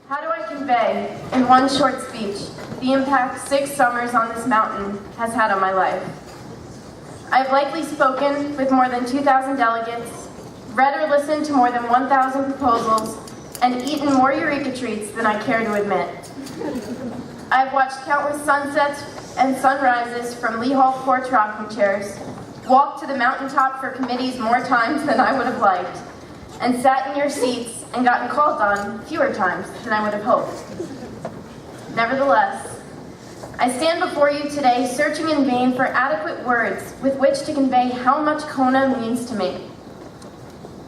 How do I convey, in one short speech, the impact 6 summers on this mountain has had on my life? I have likely spoken with more than 2,000 delegates, read or listened to more than 1,000 proposals, and eaten more Eureka treats than I care to admit. I have watched countless sunsets and sunrises from Lee Hall porch rocking chairs, walked to the mountaintop for committees more times than I would have liked, and sat in your seats and gotten called on fewer times than I would have hoped. Nevertheless, I stand before you today searching in vain for adequate words with which to convey how much Kona means to me.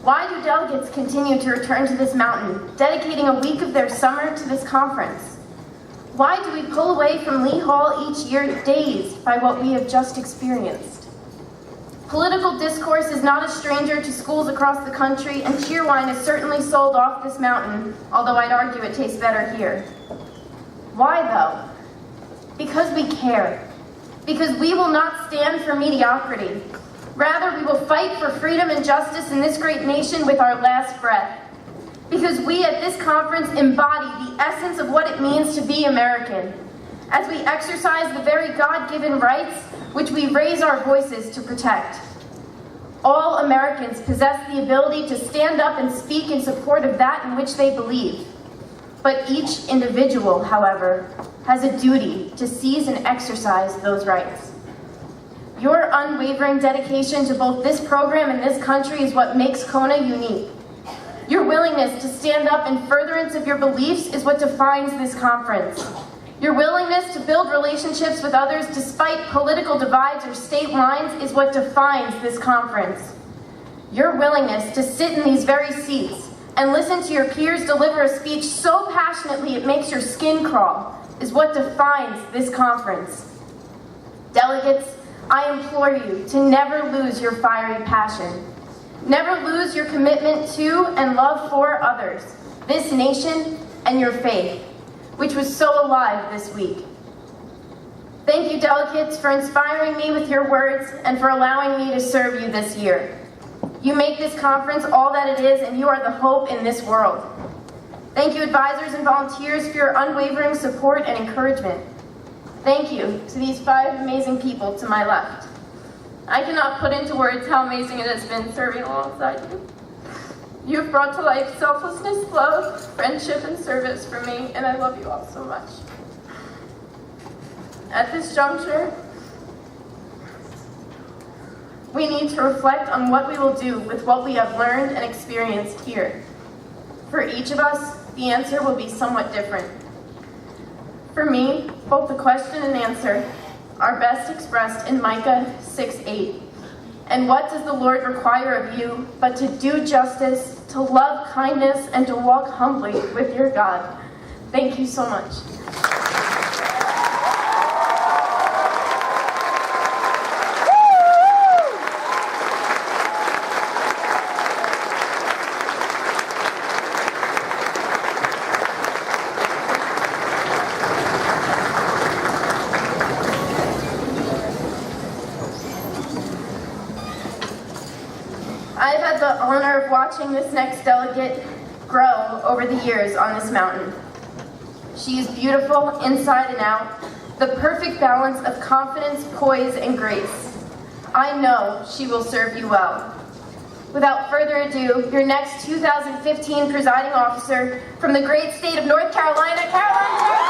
Why do delegates continue to return to this mountain, dedicating a week of their summer to this conference? Why do we pull away from Lee Hall each year dazed by what we have just experienced? Political discourse is not a stranger to schools across the country, and cheerwine is certainly sold off this mountain, although I'd argue it tastes better here. Why, though? Because we care. Because we will not stand for mediocrity. Rather, we will fight for freedom and justice in this great nation with our last breath. Because we at this conference embody the essence of what it means to be American, as we exercise the very God-given rights which we raise our voices to protect. All Americans possess the ability to stand up and speak in support of that in which they believe. But each individual, however, has a duty to seize and exercise those rights. Your unwavering dedication to both this program and this country is what makes Kona unique. Your willingness to stand up in furtherance of your beliefs is what defines this conference. Your willingness to build relationships with others despite political divides or state lines is what defines this conference. Your willingness to sit in these very seats and listen to your peers deliver a speech so passionately it makes your skin crawl is what defines this conference. Delegates, I implore you to never lose your fiery passion. Never lose your commitment to and love for others, this nation, and your faith, which was so alive this week. Thank you, delegates, for inspiring me with your words and for allowing me to serve you this year. You make this conference all that it is, and you are the hope in this world. Thank you, advisors and volunteers, for your unwavering support and encouragement. Thank you to these 5 amazing people to my left. I cannot put into words how amazing it has been serving alongside you. You have brought to life selflessness, love, friendship, and service for me, and I love you all so much. At this juncture, we need to reflect on what we will do with what we have learned and experienced here. For each of us, the answer will be somewhat different. For me, both the question and answer are best expressed in Micah 6:8. And what does the Lord require of you but to do justice, to love kindness, and to walk humbly with your God? Thank you so much. I've had the honor of watching this next delegate grow over the years on this mountain. She is beautiful inside and out, the perfect balance of confidence, poise, and grace. I know she will serve you well. Without further ado, your next 2015 presiding officer from the great state of North Carolina, Caroline.